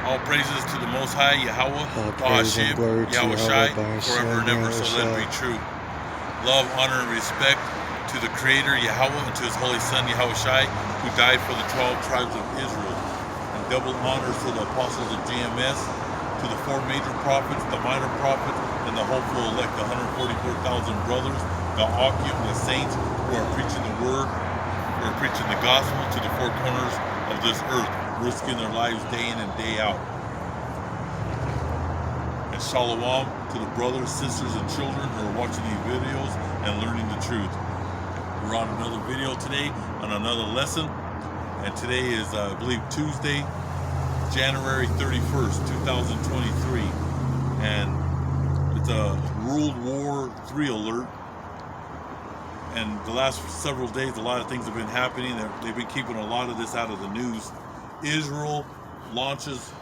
All praises to the Most High, Yahweh, All praise and glory to Yahweh Yahweh, forever and ever, so let it be true. Love, honor, and respect to the Creator, Yahweh, and to His Holy Son, Yahweh Shai, who died for the 12 tribes of Israel. And double honors to the apostles of GMS, to the 4 major prophets, the minor prophets, and the hopeful elect, the 144,000 brothers, the Akim, the saints who are preaching the word, who are preaching the gospel to the 4 corners of this earth, risking their lives day in and day out. And shalom to the brothers, sisters, and children who are watching these videos and learning the truth. We're on another video today, on another lesson, and today is, I believe, Tuesday, January 31st, 2023, and it's a World War III alert. And the last several days, a lot of things have been happening. They've been keeping a lot of this out of the news. Israel launches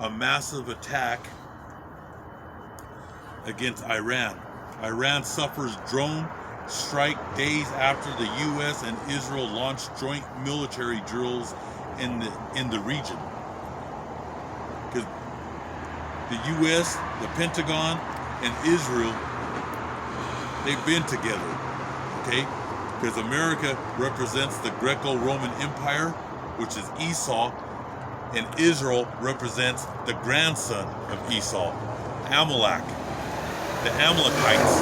a massive attack against Iran. Iran suffers drone strike days after the U.S. and Israel launched joint military drills in the region. Because the U.S., the Pentagon, and Israel, they've been together. Okay, because America represents the Greco-Roman Empire, which is Esau, and Israel represents the grandson of Esau, Amalek, the Amalekites.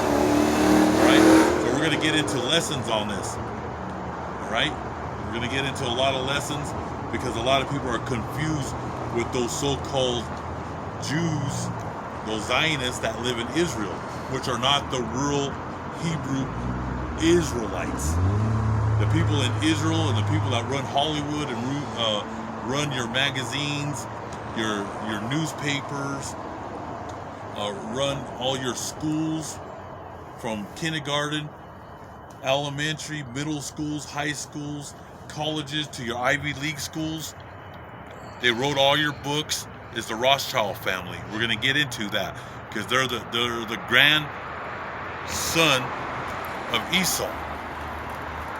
All right, so we're going to get into lessons on this. All right, we're going to get into a lot of lessons because a lot of people are confused with those so-called Jews, those Zionists that live in Israel, which are not the real Hebrew Israelites. The people in Israel and the people that run Hollywood and run your magazines, your newspapers, run all your schools from kindergarten, elementary, middle schools, high schools, colleges, to your Ivy League schools. They wrote all your books. It's the Rothschild family. We're going to get into that because they're the grandson of Esau.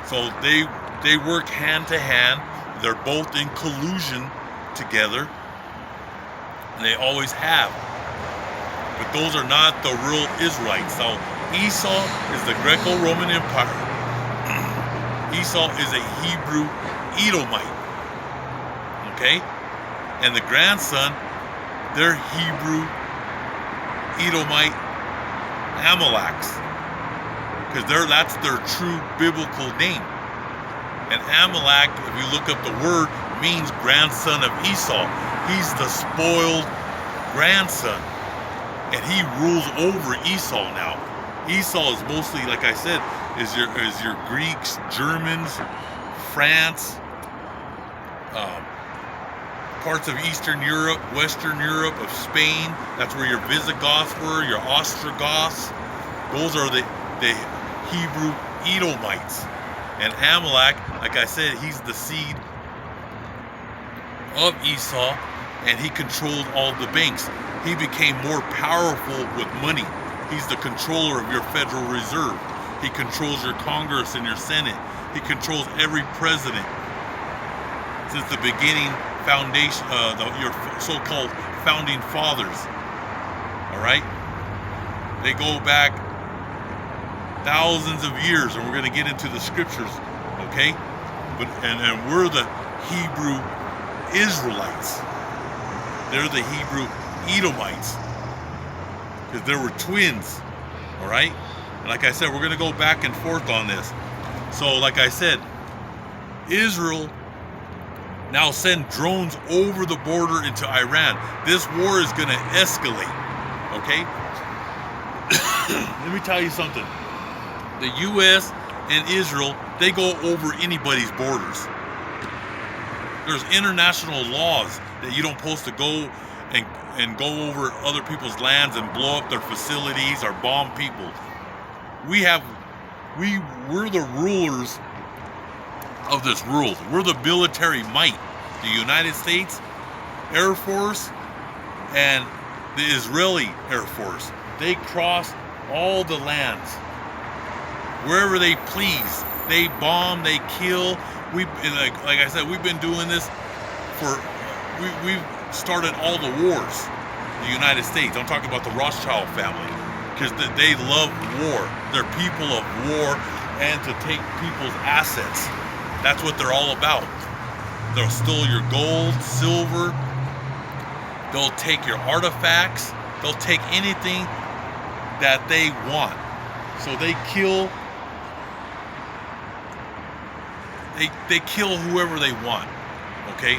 So they work hand to hand. They're both in collusion together, and they always have. But those are not the real Israelites. So Esau is the Greco-Roman Empire. Esau is a Hebrew Edomite. Okay? And the grandson, they're Hebrew Edomite Amaleks. Because that's their true biblical name. And Amalek, if you look up the word, means grandson of Esau. He's the spoiled grandson. And he rules over Esau now. Esau is mostly, like I said, is your Greeks, Germans, France, parts of Eastern Europe, Western Europe, of Spain. That's where your Visigoths were, your Ostrogoths. Those are the Hebrew Edomites. And Amalek, like I said, he's the seed of Esau, and he controlled all the banks. He became more powerful with money. He's the controller of your Federal Reserve. He controls your Congress and your Senate. He controls every president. Since the beginning foundation, your so-called founding fathers. All right? They go back thousands of years, and we're going to get into the scriptures, okay? But and we're the Hebrew Israelites. They're the Hebrew Edomites, because there were twins, all right? And like I said, we're going to go back and forth on this. So, like I said, Israel now send drones over the border into Iran. This war is going to escalate, okay? Let me tell you something. The U.S. and Israel, they go over anybody's borders. There's international laws that you don't supposed to go and go over other people's lands and blow up their facilities or bomb people. We're the rulers of this world. We're the military might. The United States Air Force and the Israeli Air Force. They cross all the lands. Wherever they please. They bomb, they kill. Like I said, we've been doing this for started all the wars. The United States. I'm talking about the Rothschild family, because they love war. They're people of war, and to take people's assets. That's what they're all about. They'll steal your gold, silver. They'll take your artifacts. They'll take anything that they want. So they kill. They kill whoever they want. Okay.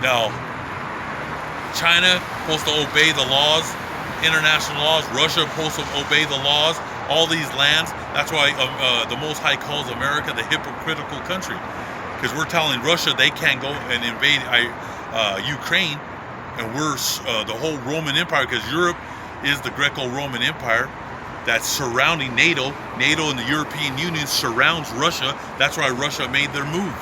Now, China supposed to obey the laws, international laws. Russia supposed to obey the laws. All these lands. That's why the Most High calls America the hypocritical country, because we're telling Russia they can't go and invade Ukraine, and we're the whole Roman Empire, because Europe is the Greco-Roman Empire that's surrounding NATO. NATO and the European Union surrounds Russia. That's why Russia made their move.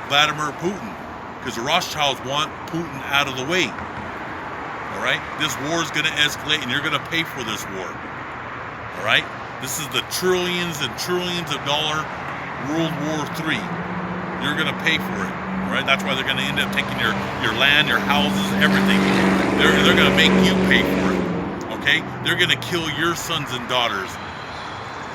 Vladimir Putin, because the Rothschilds want Putin out of the way. All right, this war is going to escalate, and you're going to pay for this war. All right, this is the trillions and trillions of dollar World War III. You're going to pay for it. All right, that's why they're going to end up taking your land, your houses, everything. They're going to make you pay for it. Okay, they're going to kill your sons and daughters,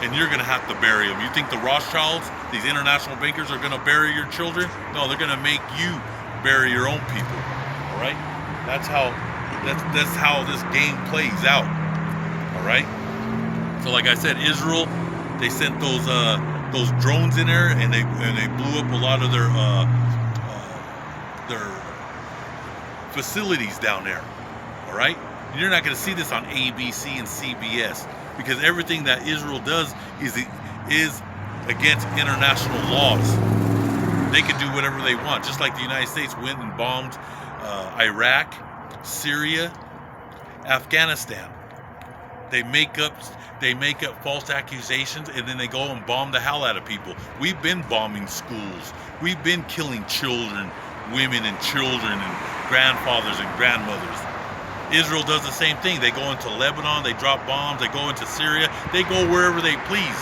and you're going to have to bury them. You think the Rothschilds, these international bankers, are going to bury your children? No, they're going to make you bury your own people. All right, that's how this game plays out. All right. So, like I said, Israel, they sent those drones in there, and they blew up a lot of their facilities down there. All right. You're not going to see this on ABC and CBS, because everything that Israel does is against international laws. They can do whatever they want, just like the United States went and bombed Iraq, Syria, Afghanistan. They make up false accusations, and then they go and bomb the hell out of people. We've been bombing schools. We've been killing children, women and children, and grandfathers and grandmothers. Israel does the same thing. They go into Lebanon, they drop bombs, they go into Syria, they go wherever they please.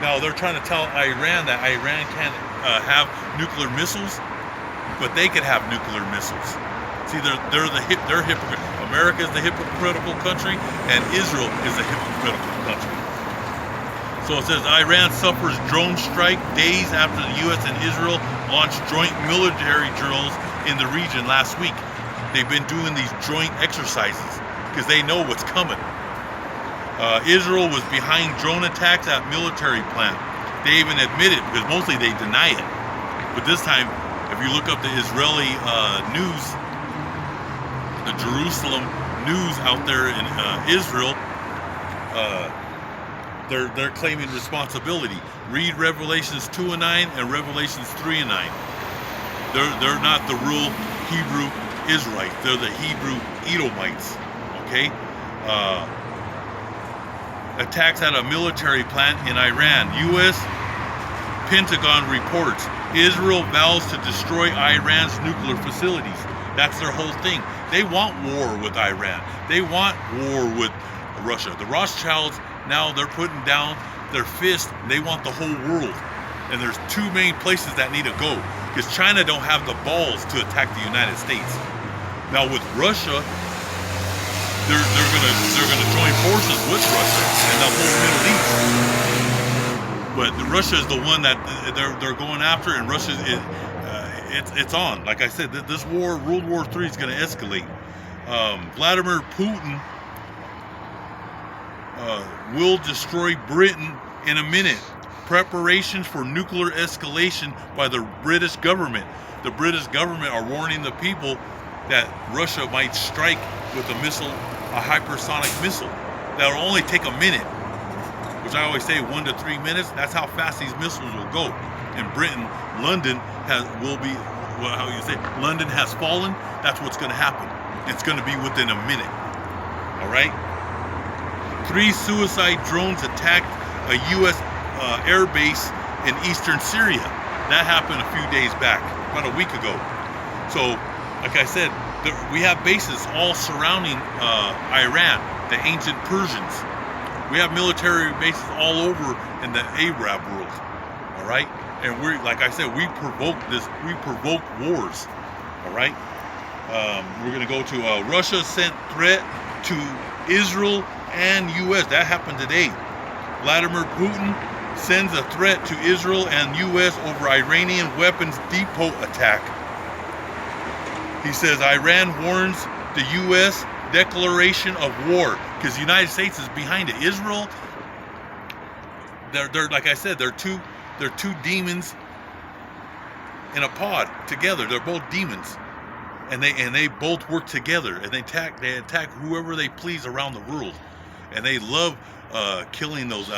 Now, they're trying to tell Iran that Iran can't have nuclear missiles, but they could have nuclear missiles. See, they're hypocrite. America is the hypocritical country, and Israel is the hypocritical country. So it says, Iran suffers drone strike days after the U.S. and Israel launched joint military drills in the region last week. They've been doing these joint exercises because they know what's coming. Israel was behind drone attacks at military plant. They even admit it, because mostly they deny it. But this time, if you look up the Israeli news, the Jerusalem news out there in Israel, they're claiming responsibility. Read Revelations 2:9 and Revelations 3:9. They're not the real Hebrew Israelites. They're the Hebrew Edomites. Okay. Attacks at a military plant in Iran. U.S. Pentagon reports Israel vows to destroy Iran's nuclear facilities. That's their whole thing. They want war with Iran. They want war with Russia. The Rothschilds, now they're putting down their fist. They want the whole world. And there's two main places that need to go, because China don't have the balls to attack the United States. Now with Russia, they're gonna join forces with Russia and the whole Middle East. But Russia is the one that they're going after, and Russia it's on. Like I said, this war, World War III, is going to escalate. Vladimir Putin will destroy Britain in a minute. Preparations for nuclear escalation by the British government. The British government are warning the people that Russia might strike with a missile, a hypersonic missile. That'll only take a minute, which I always say 1 to 3 minutes. That's how fast these missiles will go. In Britain, London London has fallen. That's what's going to happen. It's going to be within a minute. All right. 3 suicide drones attacked a U.S. Air base in eastern Syria. That happened a few days back, about a week ago. So, like I said, we have bases all surrounding Iran, the ancient Persians. We have military bases all over in the Arab world. All right, and like I said, we provoke wars. All right, We're going to go to Russia sent threat to Israel and U.S. That happened today. Vladimir Putin sends a threat to Israel and U.S. over Iranian weapons depot attack. He says Iran warns the U.S. declaration of war because the United States is behind it. Israel, they're like I said, they're two demons in a pod together. They're both demons, and they both work together, and they attack whoever they please around the world, and they love killing those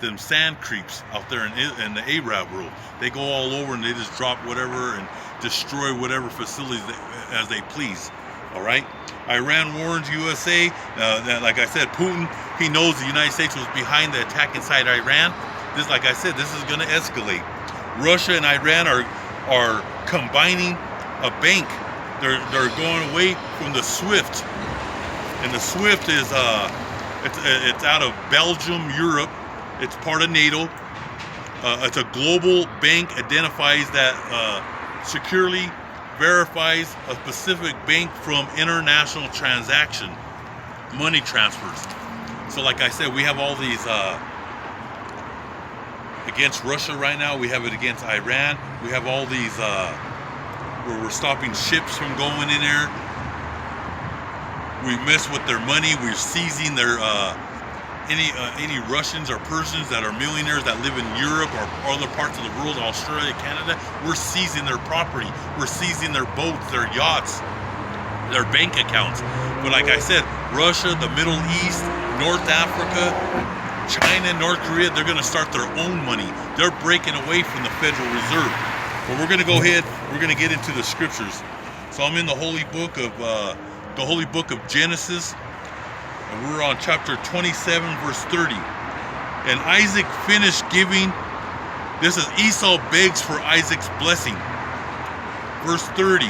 them sand creeps out there in the Arab world. They go all over and they just drop whatever and destroy whatever facilities as they please. All right. Iran warns USA that, like I said, Putin, he knows the United States was behind the attack inside Iran. This, like I said, this is going to escalate. Russia and Iran are combining a bank. They're going away from the SWIFT, and the SWIFT is it's out of Belgium, Europe. It's part of NATO. It's a global bank, identifies that securely verifies a specific bank from international transaction, money transfers. So like I said, we have all these against Russia right now. We have it against Iran. We have all these where we're stopping ships from going in there. We mess with their money. We're seizing their any Russians or Persians that are millionaires that live in Europe or other parts of the world, Australia, Canada. We're seizing their property. We're seizing their boats, their yachts, their bank accounts. But like I said, Russia, the Middle East, North Africa, China, North Korea, they're going to start their own money. They're breaking away from the Federal Reserve. But we're going to go ahead. We're going to get into the scriptures. So I'm in the holy book of Genesis. And we're on chapter 27, verse 30. And Isaac finished giving. This is Esau begs for Isaac's blessing. Verse 30.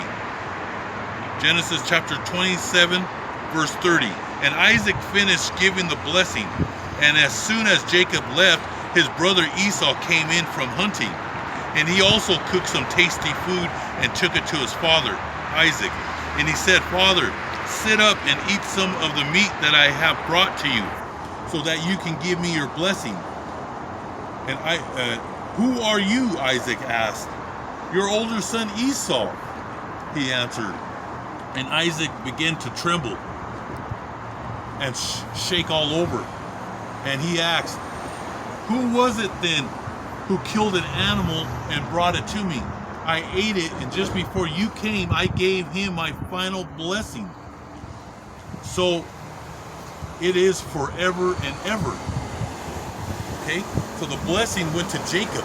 Genesis chapter 27, verse 30. And Isaac finished giving the blessing. And as soon as Jacob left, his brother Esau came in from hunting. And he also cooked some tasty food and took it to his father, Isaac. And he said, Father, sit up and eat some of the meat that I have brought to you, so that you can give me your blessing. And who are you? Isaac asked. Your older son Esau, he answered. And Isaac began to tremble and shake all over. And he asked, who was it then who killed an animal and brought it to me? I ate it, and just before you came, I gave him my final blessing. So it is forever and ever. Okay? So the blessing went to Jacob.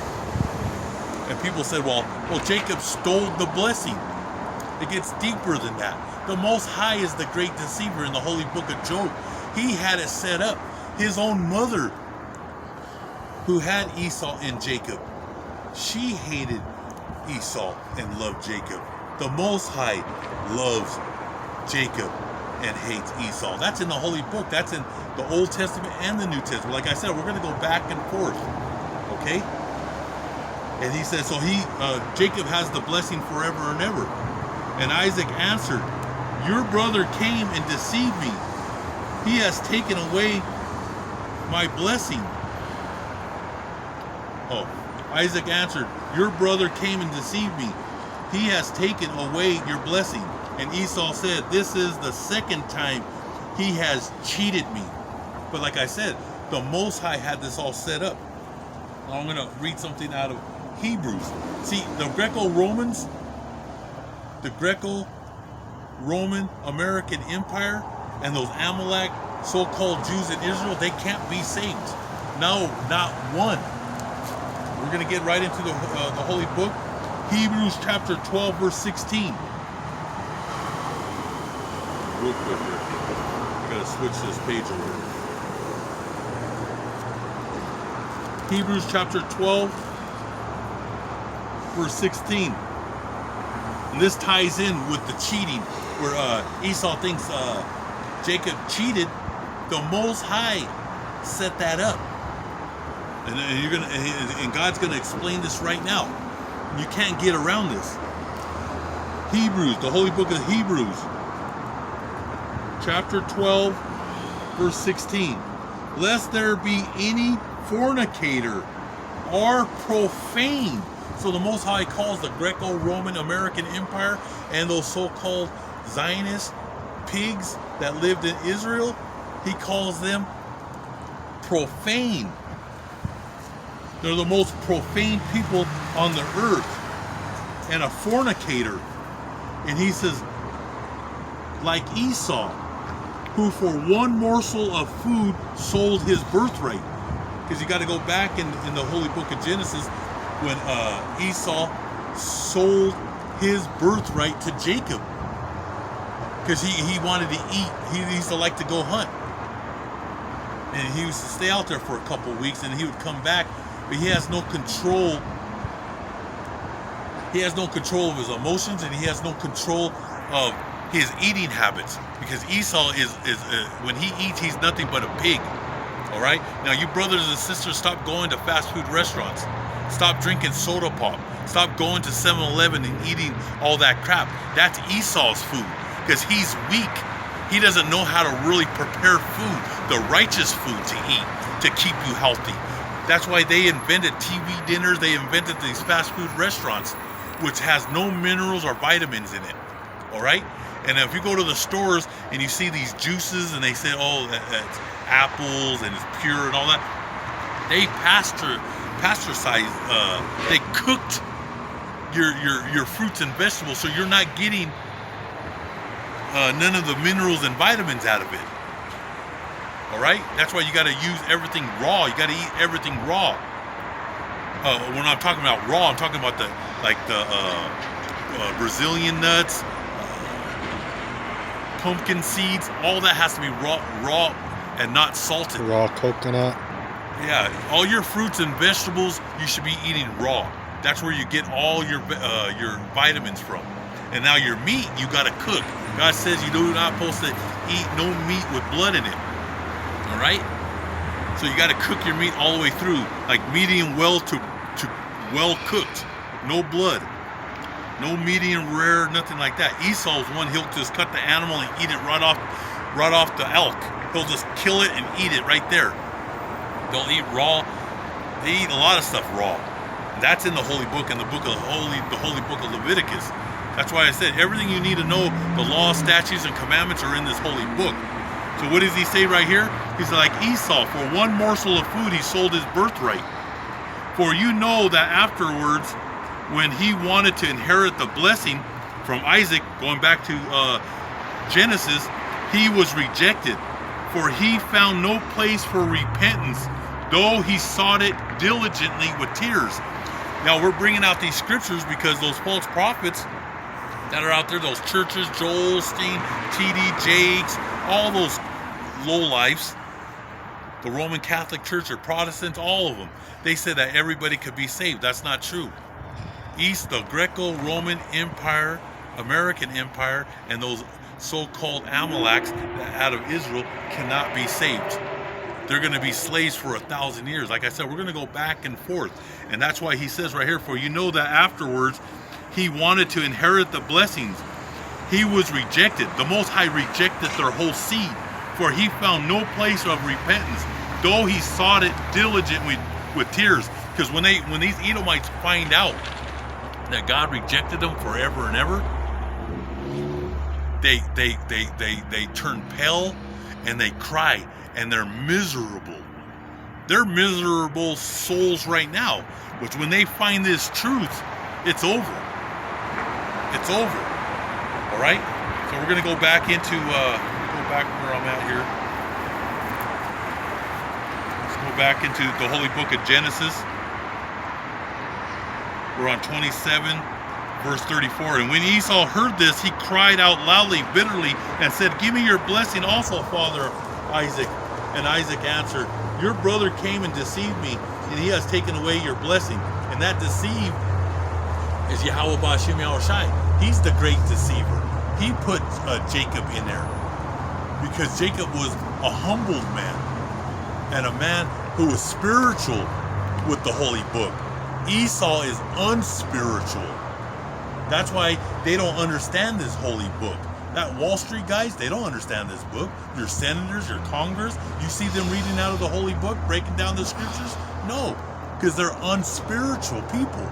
And people said, well, Jacob stole the blessing. It gets deeper than that. The Most High is the great deceiver in the holy book of Job. He had it set up. His own mother, who had Esau and Jacob, she hated Esau and loved Jacob. The Most High loves Jacob and hates Esau. That's in the holy book. That's in the Old Testament and the New Testament. Like I said, we're going to go back and forth. Okay? And he says, so Jacob has the blessing forever and ever. And Isaac answered, your brother came and deceived me. He has taken away my blessing. Isaac answered, your brother came and deceived me. He has taken away your blessing. And Esau said, this is the second time he has cheated me. But like I said, the Most High had this all set up. I'm going to read something out of Hebrews. See, the Greco-Roman American Empire and those Amalek so-called Jews in Israel, they can't be saved. No, not one. We're going to get right into the holy book. Hebrews chapter 12, verse 16. Real quick here. I got to switch this page over. Hebrews chapter 12, verse 16. And this ties in with the cheating, where Esau thinks Jacob cheated. The Most High set that up. And God's gonna explain this right now. You can't get around this. Hebrews, the holy book of Hebrews, chapter 12, verse 16. Lest there be any fornicator or profane. So the Most High calls the Greco-Roman American Empire and those so-called Zionist pigs that lived in Israel, he calls them profane. They're the most profane people on the earth, and a fornicator. And he says, like Esau, who for one morsel of food sold his birthright. Because you got to go back in the holy book of Genesis when Esau sold his birthright to Jacob. Because he wanted to eat. He used to like to go hunt. And he used to stay out there for a couple of weeks, and he would come back, but he has no control. He has no control of his emotions, and he has no control of his eating habits. Because Esau is when he eats, he's nothing but a pig. All right? Now, you brothers and sisters, stop going to fast food restaurants. Stop drinking soda pop. Stop going to 7-Eleven and eating all that crap. That's Esau's food, because he's weak. He doesn't know how to really prepare food, the righteous food to eat, to keep you healthy. That's why they invented TV dinners. They invented these fast food restaurants, which has no minerals or vitamins in it. All right? And if you go to the stores and you see these juices and they say, oh, it's apples and it's pure and all that, they pasteurize, they cooked your fruits and vegetables, so you're not getting none of the minerals and vitamins out of it. All right? That's why you got to use everything raw. You got to eat everything raw. When I'm talking about raw, I'm talking about the Brazilian nuts, pumpkin seeds. All that has to be raw and not salted. Raw coconut. Yeah, all your fruits and vegetables you should be eating raw. That's where you get all your vitamins from. And now your meat, you got to cook. God says you're not supposed to eat no meat with blood in it. All right? So you got to cook your meat all the way through, like medium well to well cooked. No blood. No medium rare, nothing like that. Esau's one, he'll just cut the animal and eat it right off the elk. He'll just kill it and eat it right there. They'll eat raw. They eat a lot of stuff raw. That's in the holy book, in the holy book of Leviticus. That's why I said everything you need to know, the laws, statutes, and commandments are in this holy book. So what does he say right here? He's like Esau, for one morsel of food he sold his birthright. For you know that afterwards, when he wanted to inherit the blessing from Isaac, going back to Genesis, he was rejected. For he found no place for repentance, though he sought it diligently with tears. Now we're bringing out these scriptures because those false prophets that are out there, those churches, Joel Osteen, T.D. Jakes, all those lowlifes, the Roman Catholic Church or Protestants, all of them, they said that everybody could be saved. That's not true. The Greco-Roman Empire, American Empire, and those so-called Amaleks out of Israel cannot be saved. They're going to be slaves for 1,000 years. Like I said, we're going to go back and forth. And that's why he says right here, for you know that afterwards he wanted to inherit the blessings. He was rejected. The Most High rejected their whole seed, for he found no place of repentance, though he sought it diligently with tears. Because when these Edomites find out that God rejected them forever and ever, they turn pale and they cry and they're miserable. They're miserable souls right now. Which when they find this truth, it's over. It's over. All right. So we're gonna go back into go back where I'm at here. Let's go back into the holy book of Genesis. We're on 27, verse 34. And when Esau heard this, he cried out loudly, bitterly, and said, "Give me your blessing also, Father Isaac." And Isaac answered, "Your brother came and deceived me, and he has taken away your blessing." And that deceive is Yahweh Ba'Shem Yahushai. He's the great deceiver. He put Jacob in there because Jacob was a humbled man and a man who was spiritual with the holy book. Esau is unspiritual. That's why they don't understand this holy book. That Wall Street guys, they don't understand this book. Your senators, your Congress, you see them reading out of the holy book, breaking down the scriptures? No, because they're unspiritual people.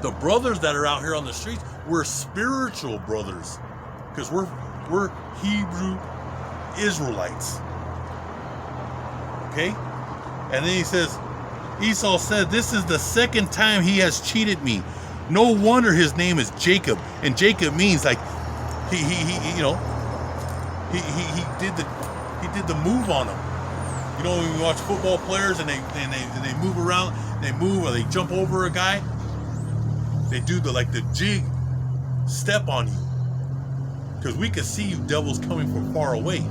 The brothers that are out here on the streets, we're spiritual brothers, because we're Hebrew Israelites. Okay? And then he says, Esau said, "This is the second time he has cheated me. No wonder his name is Jacob." And Jacob means like he did the move on him. You know, when you watch football players and they move around, they move or they jump over a guy, they do the jig step on you. Because we can see you devils coming from far away.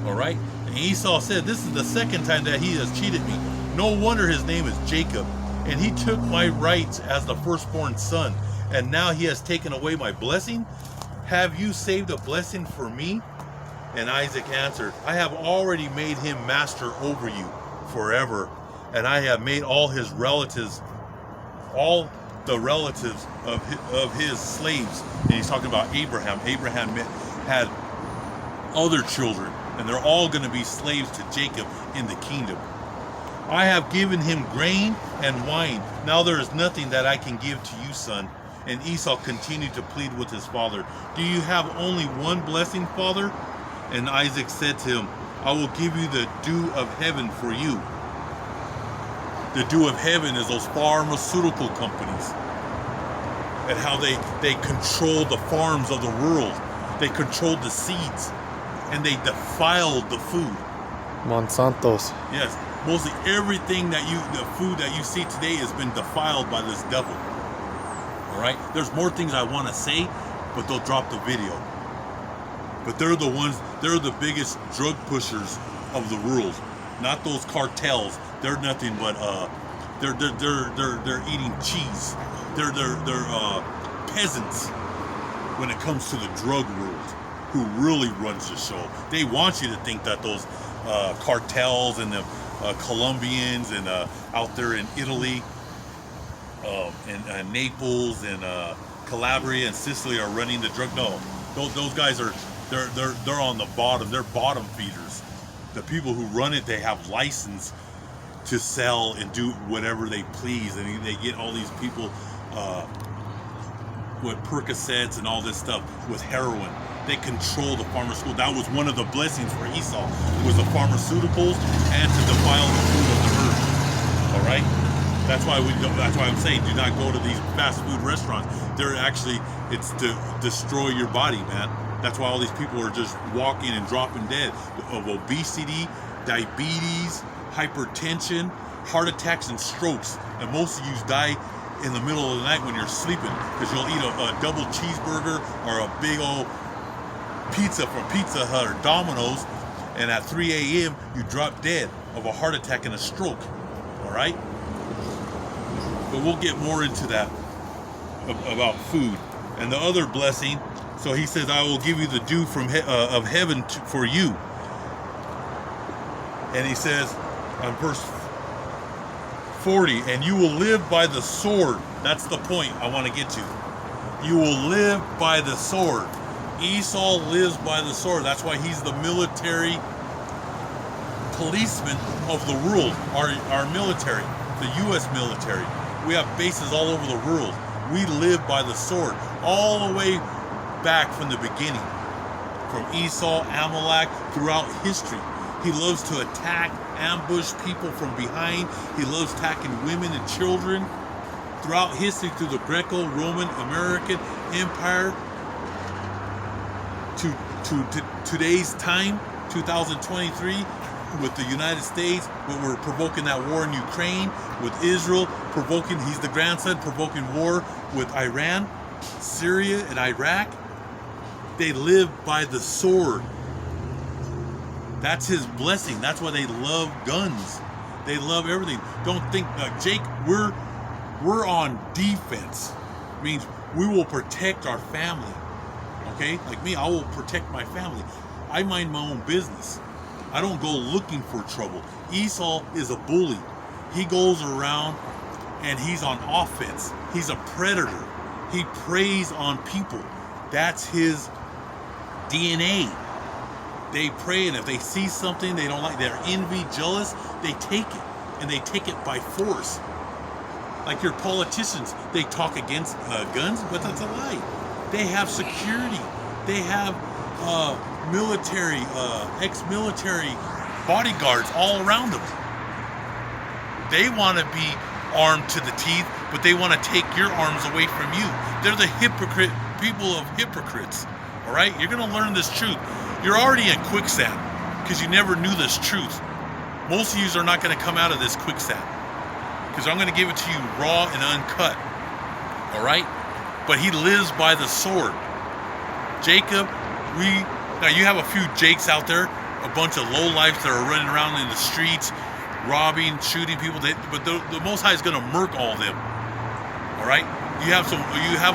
Alright? And Esau said, "This is the second time that he has cheated me. No wonder his name is Jacob. And he took my rights as the firstborn son. And now he has taken away my blessing. Have you saved a blessing for me?" And Isaac answered, "I have already made him master over you forever. And I have made all the relatives of his slaves." And he's talking about Abraham. Abraham had other children, and they're all going to be slaves to Jacob in the kingdom. "I have given him grain and wine. Now there is nothing that I can give to you, son." And Esau continued to plead with his father, "Do you have only one blessing, father?" And Isaac said to him, "I will give you the dew of heaven for you." The dew of heaven is those pharmaceutical companies, and how they control the farms of the world. They controlled the seeds, and they defiled the food. Monsanto's. Yes, mostly everything the food that you see today has been defiled by this devil. All right, there's more things I want to say, but they'll drop the video. But they're the biggest drug pushers of the world, not those cartels. They're nothing but they're eating cheese. They're peasants when it comes to the drug world, who really runs the show. They want you to think that those cartels and the Colombians and out there in Italy and Naples and Calabria and Sicily are running the drug. No, those guys are they're on the bottom. They're bottom feeders. The people who run it, they have license to sell and do whatever they please, and they get all these people with Percocets and all this stuff with heroin. They control the pharmaceutical. That was one of the blessings for Esau, was the pharmaceuticals and to defile the food of the earth. All right, that's why I'm saying do not go to these fast food restaurants. It's to destroy your body, man. That's why all these people are just walking and dropping dead of obesity, diabetes, hypertension, heart attacks, and strokes. And most of you die in the middle of the night when you're sleeping, because you'll eat a double cheeseburger or a big old pizza from Pizza Hut or Domino's, and at 3 a.m. you drop dead of a heart attack and a stroke. All right? But we'll get more into that about food. And the other blessing, so he says, "I will give you the dew of heaven for you." And he says on verse 40, "And you will live by the sword." That's the point I want to get to. You will live by the sword. Esau lives by the sword. That's why he's the military policeman of the world. Our military, the U.S. military. We have bases all over the world. We live by the sword, all the way back from the beginning, from Esau, Amalek, throughout history. He loves to attack, ambush people from behind. He loves attacking women and children. Throughout history, through the Greco-Roman American Empire, to today's time, 2023, with the United States, when we're provoking that war in Ukraine, with Israel he's the grandson, provoking war with Iran, Syria, and Iraq. They live by the sword. That's his blessing. That's why they love guns. They love everything. Don't think, Jake, we're on defense. It means we will protect our family. Okay? Like me, I will protect my family. I mind my own business. I don't go looking for trouble. Esau is a bully. He goes around and he's on offense. He's a predator. He preys on people. That's his DNA. They prey, and if they see something they don't like, they're envy, jealous, they take it, and they take it by force. Like your politicians, they talk against guns, but that's a lie. They have security. They have military, ex-military bodyguards all around them. They want to be armed to the teeth, but they want to take your arms away from you. They're the people of hypocrites. All right, you're gonna learn this truth. You're already in quicksand because you never knew this truth. Most of you are not going to come out of this quicksand because I'm going to give it to you raw and uncut. All right, but he lives by the sword. Jacob, now you have a few Jakes out there, a bunch of lowlifes that are running around in the streets, robbing, shooting people. But the Most High is going to murk all of them. All right, you have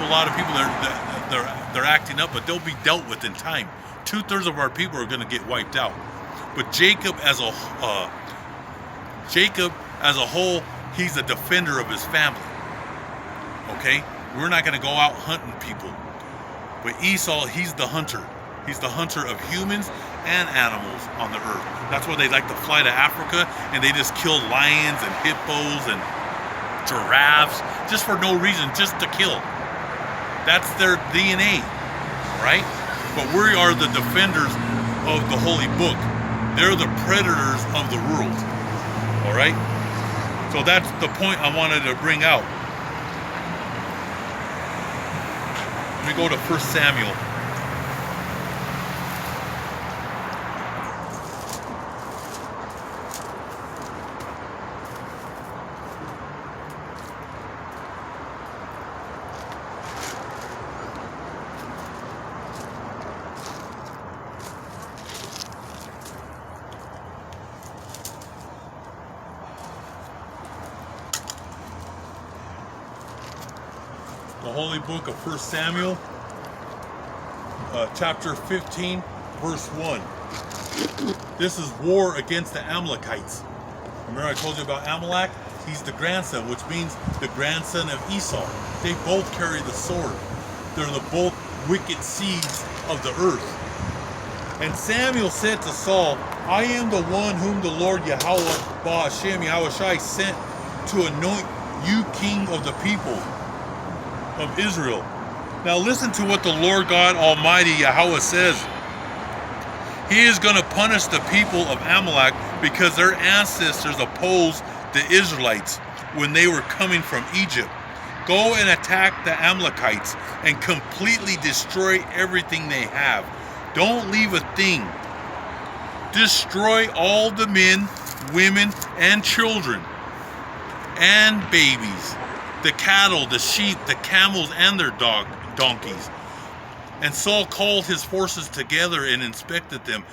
a lot of people that they're acting up, but they'll be dealt with in time. 2/3 of our people are going to get wiped out. But Jacob as a whole, he's a defender of his family. Okay, we're not going to go out hunting people. But Esau, he's the hunter. He's the hunter of humans and animals on the earth. That's why they like to fly to Africa and they just kill lions and hippos and giraffes just for no reason, just to kill. That's their DNA, right? But we are the defenders of the holy book. They're the predators of the world. All right? So that's the point I wanted to bring out. Let me go to 1 Samuel. The holy book of 1 Samuel, chapter 15, verse 1. This is war against the Amalekites. Remember I told you about Amalek? He's the grandson, which means the grandson of Esau. They both carry the sword. They're the both wicked seeds of the earth. And Samuel said to Saul, I am the one whom the Lord Yahweh Ba'ashem Yahushai sent to anoint you king of the people of Israel. Now listen to what the Lord God Almighty Yahweh says. He is going to punish the people of Amalek because their ancestors opposed the Israelites when they were coming from Egypt. Go and attack the Amalekites and completely destroy everything they have. Don't leave a thing. Destroy all the men, women, and children, and babies, the cattle, the sheep, the camels, and their donkeys. And Saul called his forces together and inspected them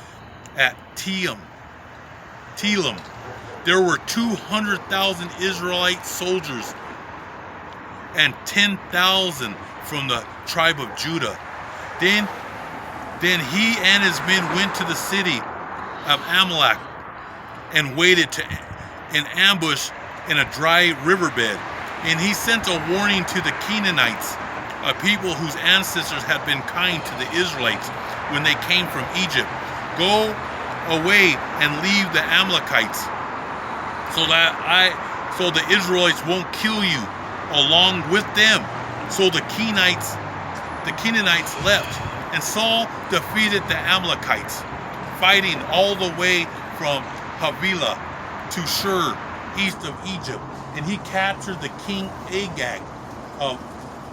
at Telam. There were 200,000 Israelite soldiers and 10,000 from the tribe of Judah. Then he and his men went to the city of Amalek and waited in ambush in a dry riverbed. And he sent a warning to the Canaanites, a people whose ancestors had been kind to the Israelites when they came from Egypt. Go away and leave the Amalekites, so the Israelites won't kill you along with them. So the Canaanites left, and Saul defeated the Amalekites, fighting all the way from Havilah to Shur, east of Egypt. And he captured the king Agag of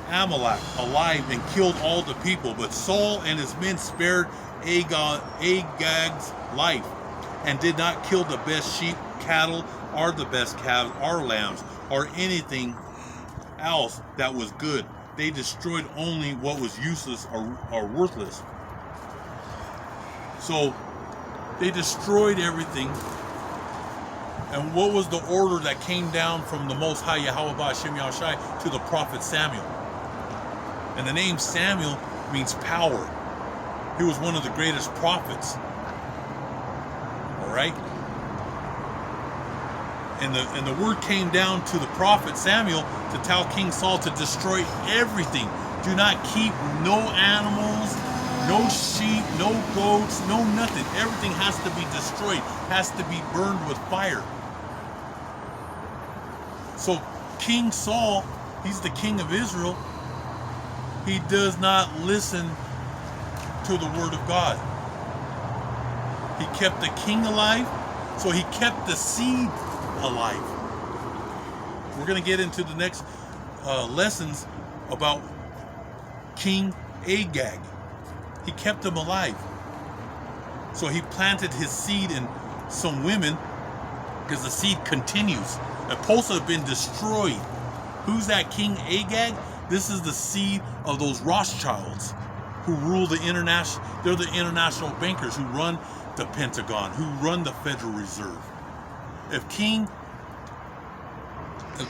Amalek alive and killed all the people. But Saul and his men spared Agag's life and did not kill the best sheep, cattle, or the best calves or lambs, or anything else that was good. They destroyed only what was useless or worthless. So they destroyed everything. And what was the order that came down from the Most High Yahweh Ba'ashem Yahushai to the prophet Samuel? And the name Samuel means power. He was one of the greatest prophets. All right? And the word came down to the prophet Samuel to tell King Saul to destroy everything. Do not keep no animals, no sheep, no goats, no nothing. Everything has to be destroyed, has to be burned with fire. So King Saul, he's the king of Israel. He does not listen to the word of God. He kept the king alive, so he kept the seed alive. We're going to get into the next lessons about King Agag. He kept him alive. So he planted his seed in some women because the seed continues. It's supposed to have been destroyed. Who's that King Agag? This is the seed of those Rothschilds who rule the international. They're the international bankers who run the Pentagon, who run the Federal Reserve. If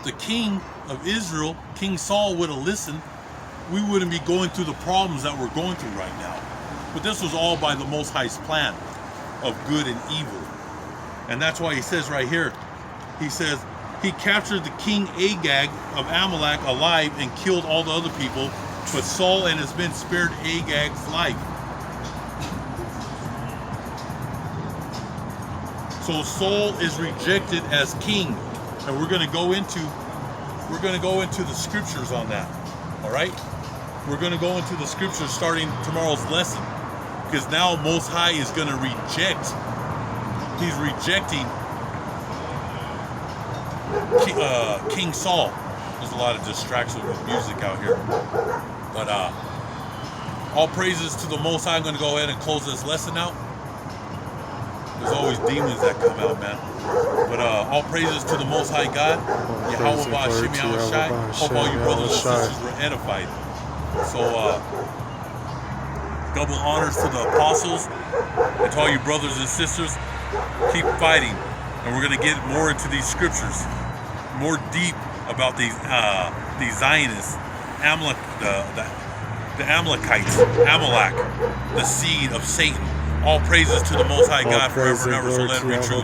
the king of Israel, King Saul, would have listened, we wouldn't be going through the problems that we're going through right now. But this was all by the Most High's plan of good and evil. And that's why he says right here, he says, he captured the king Agag of Amalek alive and killed all the other people, but Saul and his men spared Agag's life. So Saul is rejected as king, and we're going to go into the scriptures on that. All right, we're going to go into the scriptures starting tomorrow's lesson, because now Most High is going to reject. He's rejecting King Saul. There's a lot of distraction with music out here, but all praises to the Most High. I'm going to go ahead and close this lesson out. There's always demons that come out, man. But all praises to the Most High God. Yahweh Ba'Shem Yahushai. Hope all you brothers and sisters were edified. So double honors to the apostles and to all you brothers and sisters. Keep fighting, and we're going to get more into these scriptures, more deep about these Zionists, Amalek, the Amalekites, Amalek, the seed of Satan. All praises to the Most High God forever and ever. So let it be true.